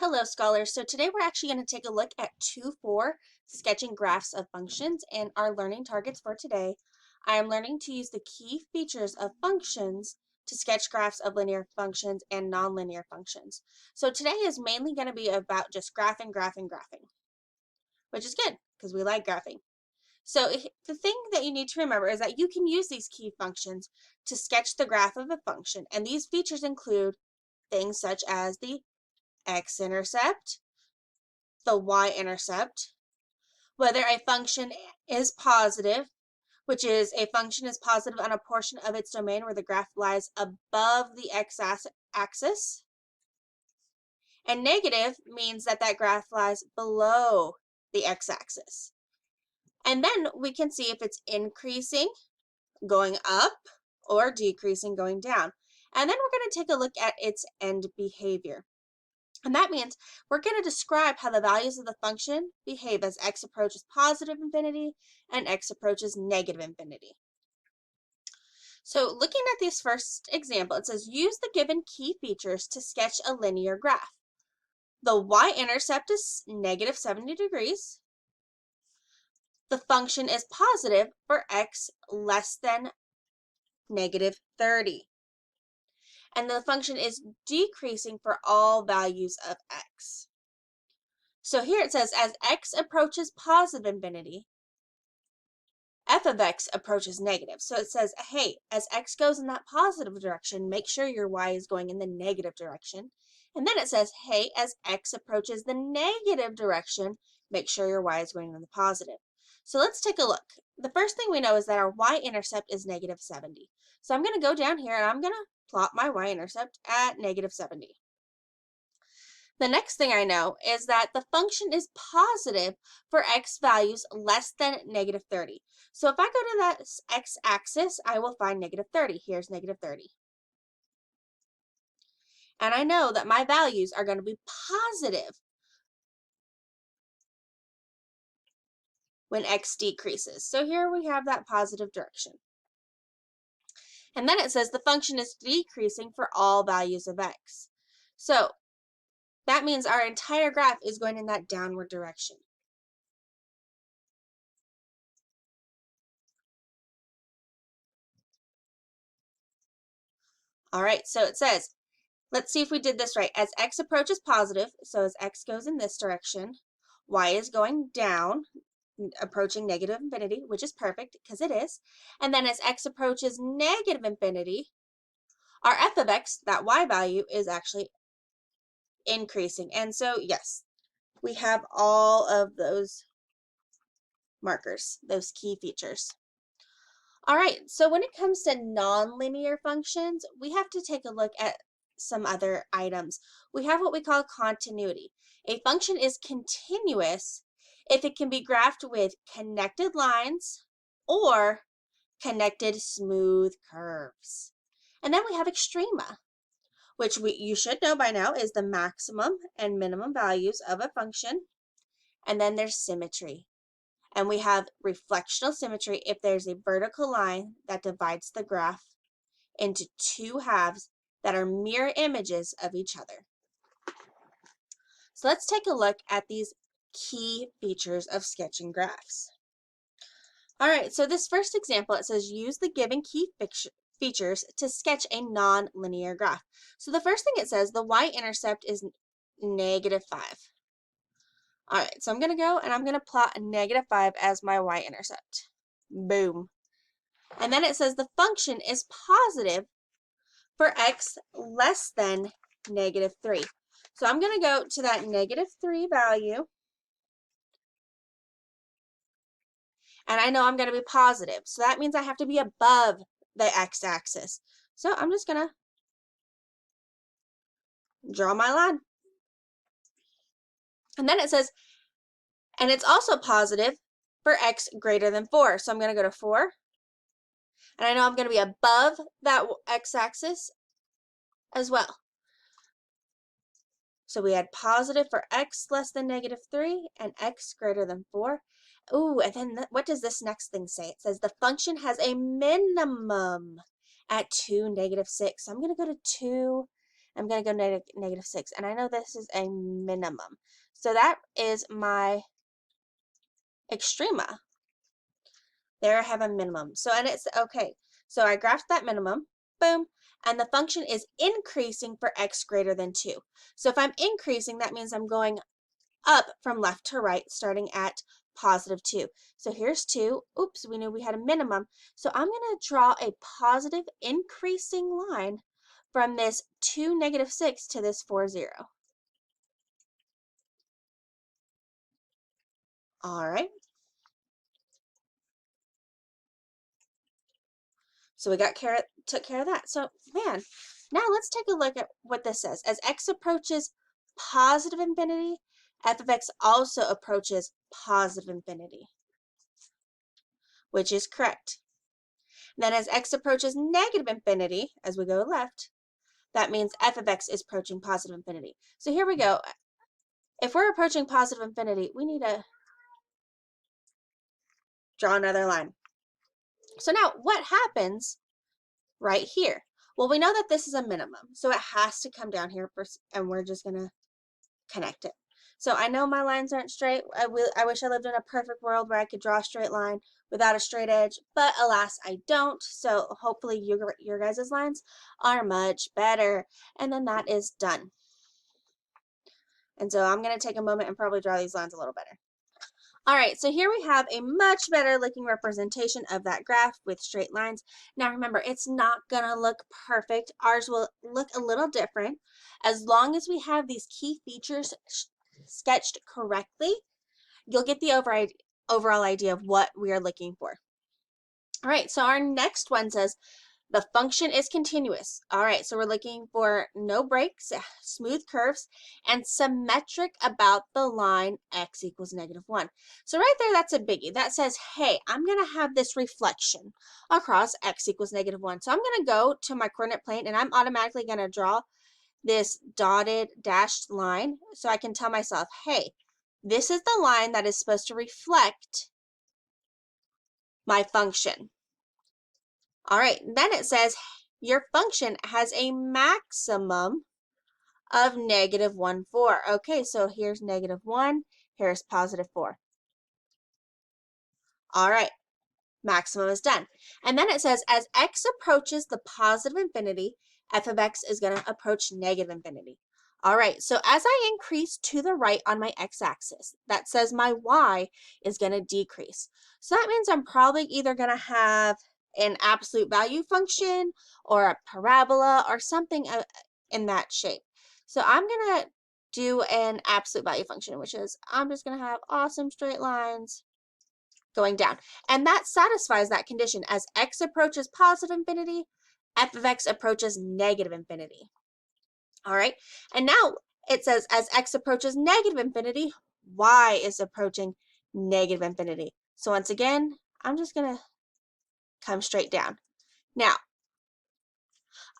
Hello, scholars. So today we're actually going to take a look at 2-4 sketching graphs of functions and our learning targets for today. I am learning to use the key features of functions to sketch graphs of linear functions and nonlinear functions. So today is mainly going to be about just graphing, which is good because we like graphing. So the thing that you need to remember is that you can use these key functions to sketch the graph of a function, and these features include things such as the x-intercept, the y-intercept, whether a function is positive, which is a function is positive on a portion of its domain where the graph lies above the x-axis, and negative means that that graph lies below the x-axis. And then we can see if it's increasing, going up, or decreasing, going down. And then we're going to take a look at its end behavior. And that means we're going to describe how the values of the function behave as x approaches positive infinity and x approaches negative infinity. So looking at this first example, it says use the given key features to sketch a linear graph. The y-intercept is negative 70 degrees. The function is positive for x less than negative 30. And the function is decreasing for all values of x. So here it says, as x approaches positive infinity, f of x approaches negative. So it says, hey, as x goes in that positive direction, make sure your y is going in the negative direction. And then it says, hey, as x approaches the negative direction, make sure your y is going in the positive. So let's take a look. The first thing we know is that our y-intercept is negative 70. So I'm going to go down here and I'm going to plot my y-intercept at negative 70. The next thing I know is that the function is positive for x values less than negative 30. So if I go to that x-axis, I will find negative 30. Here's negative 30. And I know that my values are going to be positive when x decreases. So here we have that positive direction. And then it says the function is decreasing for all values of x. So that means our entire graph is going in that downward direction. All right, so it says, let's see if we did this right. As x approaches positive, so as x goes in this direction, y is going down, approaching negative infinity, which is perfect because it is. And then as x approaches negative infinity, our f of x, that y value, is actually increasing. And so, yes, we have all of those markers, those key features. All right, so when it comes to nonlinear functions, we have to take a look at some other items. We have what we call continuity. A function is continuous if it can be graphed with connected lines or connected smooth curves. And then we have extrema, which you should know by now is the maximum and minimum values of a function. And then there's symmetry. And we have reflectional symmetry if there's a vertical line that divides the graph into two halves that are mirror images of each other. So let's take a look at these key features of sketching graphs. All right, so this first example, it says use the given key features to sketch a non-linear graph. So the first thing it says, the y-intercept is negative 5. All right, so I'm going to go and I'm going to plot a negative 5 as my y-intercept. Boom. And then it says the function is positive for x less than negative 3. So I'm going to go to that negative 3 value. And I know I'm going to be positive. So that means I have to be above the x-axis. So I'm just going to draw my line. And then it says, and it's also positive for x greater than 4. So I'm going to go to 4. And I know I'm going to be above that x-axis as well. So we had positive for x less than negative 3 and x greater than 4. Ooh, and then what does this next thing say? It says the function has a minimum at 2, negative 6. So I'm going to go to 2, I'm going to go negative 6. And I know this is a minimum. So that is my extrema. There I have a minimum. So, and it's okay. So I graphed that minimum, boom, and the function is increasing for x greater than 2. So if I'm increasing, that means I'm going up from left to right, starting at positive 2. So here's 2. Oops, we knew we had a minimum. So I'm going to draw a positive increasing line from this 2, negative 6 to this 4, 0. All right. So we took care of that. So man, now let's take a look at what this says. As x approaches positive infinity, f of x also approaches positive infinity, which is correct. Then as x approaches negative infinity, as we go left, that means f of x is approaching positive infinity. So here we go. If we're approaching positive infinity, we need to draw another line. So now what happens right here? Well, we know that this is a minimum, so it has to come down here first, and we're just going to connect it. So I know my lines aren't straight. I wish I lived in a perfect world where I could draw a straight line without a straight edge, but alas, I don't. So hopefully your guys' lines are much better. And then that is done. And so I'm going to take a moment and probably draw these lines a little better. All right, so here we have a much better looking representation of that graph with straight lines. Now remember, it's not gonna look perfect. Ours will look a little different. As long as we have these key features sketched correctly, you'll get the overall idea of what we are looking for. All right, so our next one says, the function is continuous. All right, so we're looking for no breaks, smooth curves, and symmetric about the line x equals negative 1. So right there, that's a biggie. That says, hey, I'm going to have this reflection across x equals negative 1. So I'm going to go to my coordinate plane, and I'm automatically going to draw this dotted dashed line so I can tell myself, hey, this is the line that is supposed to reflect my function. All right, then it says your function has a maximum of negative 1, 4. Okay, so here's negative 1, here's positive 4. All right, maximum is done. And then it says as x approaches the positive infinity, f of x is going to approach negative infinity. All right, so as I increase to the right on my x-axis, that says my y is going to decrease. So that means I'm probably either going to have an absolute value function or a parabola or something in that shape. So I'm going to do an absolute value function, which is I'm just going to have awesome straight lines going down. And that satisfies that condition. As x approaches positive infinity, f of x approaches negative infinity. All right, and now it says as x approaches negative infinity, y is approaching negative infinity. So once again, I'm just going to come straight down. Now,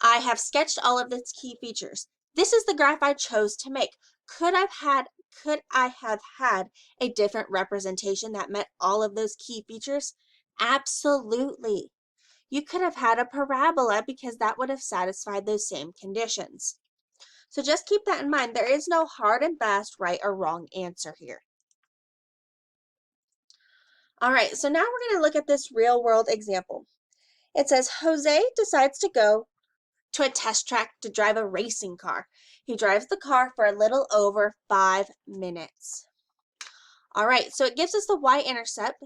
I have sketched all of its key features. This is the graph I chose to make. Could I have had a different representation that met all of those key features? Absolutely. You could have had a parabola because that would have satisfied those same conditions. So just keep that in mind. There is no hard and fast right or wrong answer here. All right, so now we're going to look at this real world example. It says Jose decides to go to a test track to drive a racing car. He drives the car for a little over 5 minutes. All right, so it gives us the y-intercept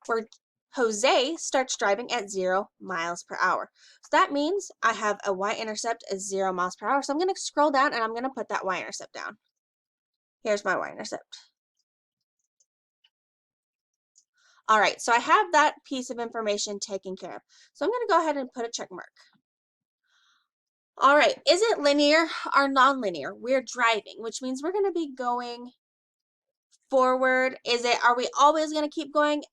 where Jose starts driving at 0 miles per hour. So that means I have a y-intercept of 0 miles per hour. So I'm going to scroll down and I'm going to put that y-intercept down. Here's my y-intercept. All right, so I have that piece of information taken care of. So I'm going to go ahead and put a check mark. All right, is it linear or nonlinear? We're driving, which means we're going to be going forward. Are we always going to keep going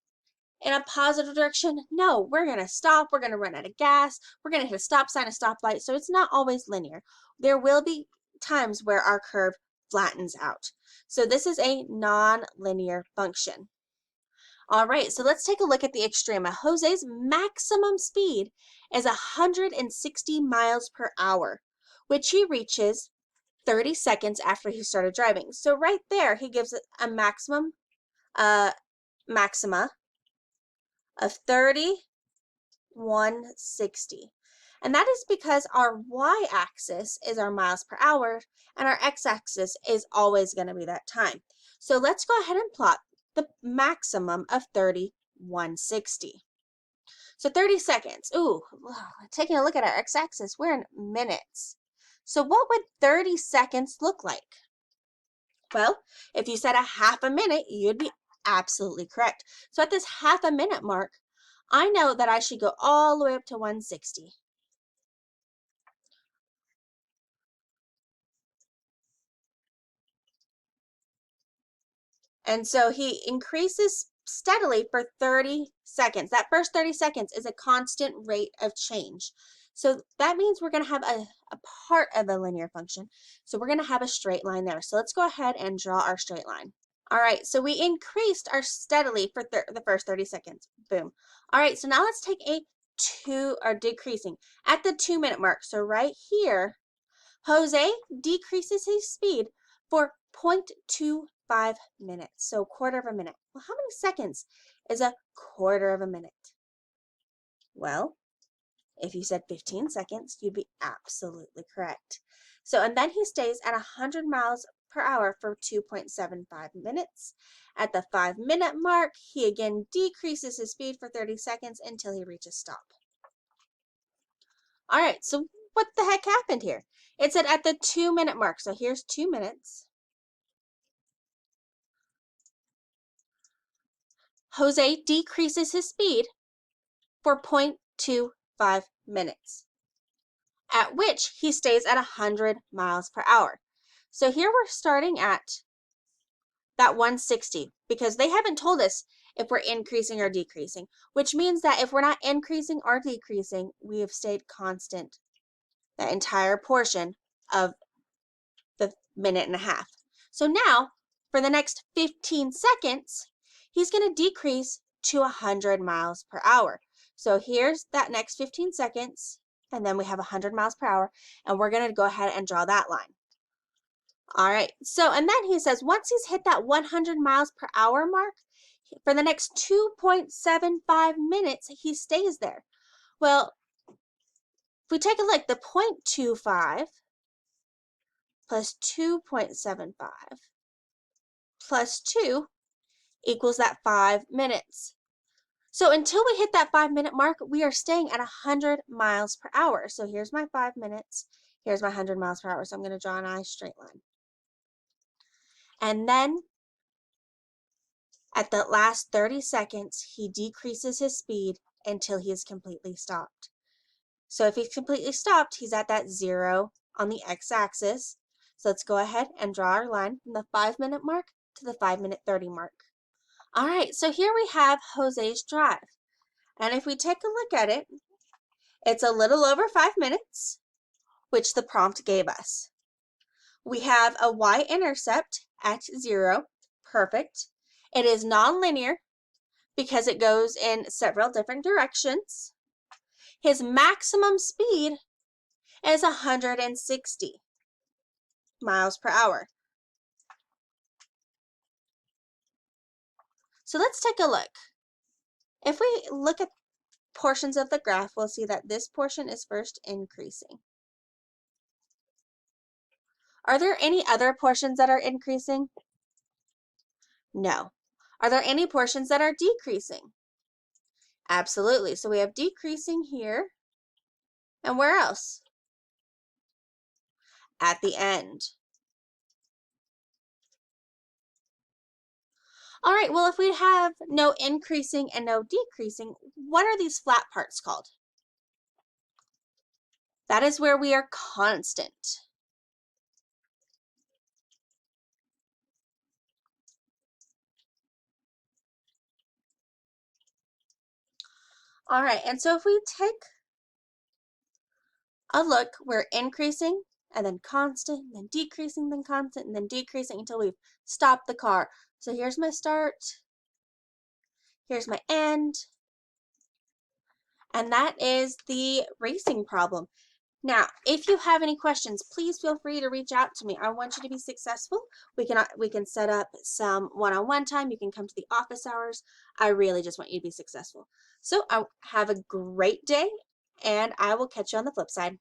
in a positive direction? No, we're going to stop. We're going to run out of gas. We're going to hit a stop sign, a stoplight. So it's not always linear. There will be times where our curve flattens out. So this is a non-linear function. All right, so let's take a look at the extrema. Jose's maximum speed is 160 miles per hour, which he reaches 30 seconds after he started driving. So right there, he gives it a maxima of 3160. And that is because our y-axis is our miles per hour and our x-axis is always going to be that time. So let's go ahead and plot the maximum of 3160. So 30 seconds. Ooh, taking a look at our x-axis, we're in minutes. So what would 30 seconds look like? Well, if you said a half a minute, you'd be absolutely correct. So at this half a minute mark, I know that I should go all the way up to 160. And so he increases steadily for 30 seconds. That first 30 seconds is a constant rate of change. So that means we're going to have a part of a linear function. So we're going to have a straight line there. So let's go ahead and draw our straight line. All right, so we increased our steadily for the first 30 seconds. Boom. All right, so now let's take decreasing at the 2-minute mark. So right here, Jose decreases his speed for 0.25 minutes, so quarter of a minute. Well, how many seconds is a quarter of a minute? Well, if you said 15 seconds, you'd be absolutely correct. So, and then he stays at 100 miles per hour for 2.75 minutes. At the 5-minute mark, he again decreases his speed for 30 seconds until he reaches stop. All right, so what the heck happened here? It said at the 2-minute mark. So here's 2 minutes. Jose decreases his speed for 0.25 minutes, at which he stays at 100 miles per hour. So here we're starting at that 160 because they haven't told us if we're increasing or decreasing, which means that if we're not increasing or decreasing, we have stayed constant the entire portion of the minute and a half. So now, for the next 15 seconds, he's going to decrease to 100 miles per hour. So here's that next 15 seconds, and then we have 100 miles per hour, and we're going to go ahead and draw that line. All right, so, and then he says once he's hit that 100 miles per hour mark, for the next 2.75 minutes, he stays there. Well, if we take a look, the 0.25 plus 2.75 plus 2 equals that 5 minutes. So until we hit that 5-minute mark, we are staying at 100 miles per hour. So here's my 5 minutes. Here's my 100 miles per hour. So I'm going to draw a nice straight line. And then at the last 30 seconds, he decreases his speed until he is completely stopped. So if he's completely stopped, he's at that 0 on the x-axis. So let's go ahead and draw our line from the 5-minute mark to the 5-minute 30 mark. All right, so here we have Jose's drive. And if we take a look at it, it's a little over 5 minutes, which the prompt gave us. We have a y-intercept at 0, perfect. It is nonlinear because it goes in several different directions. His maximum speed is 160 miles per hour. So let's take a look. If we look at portions of the graph, we'll see that this portion is first increasing. Are there any other portions that are increasing? No. Are there any portions that are decreasing? Absolutely. So we have decreasing here. And where else? At the end. All right, well, if we have no increasing and no decreasing, what are these flat parts called? That is where we are constant. All right, and so if we take a look, we're increasing and then constant, then decreasing, then constant, and then decreasing until we've stopped the car. So here's my start, here's my end, and that is the racing problem. Now, if you have any questions, please feel free to reach out to me. I want you to be successful. We can set up some one-on-one time. You can come to the office hours. I really just want you to be successful. So, I have a great day, and I will catch you on the flip side.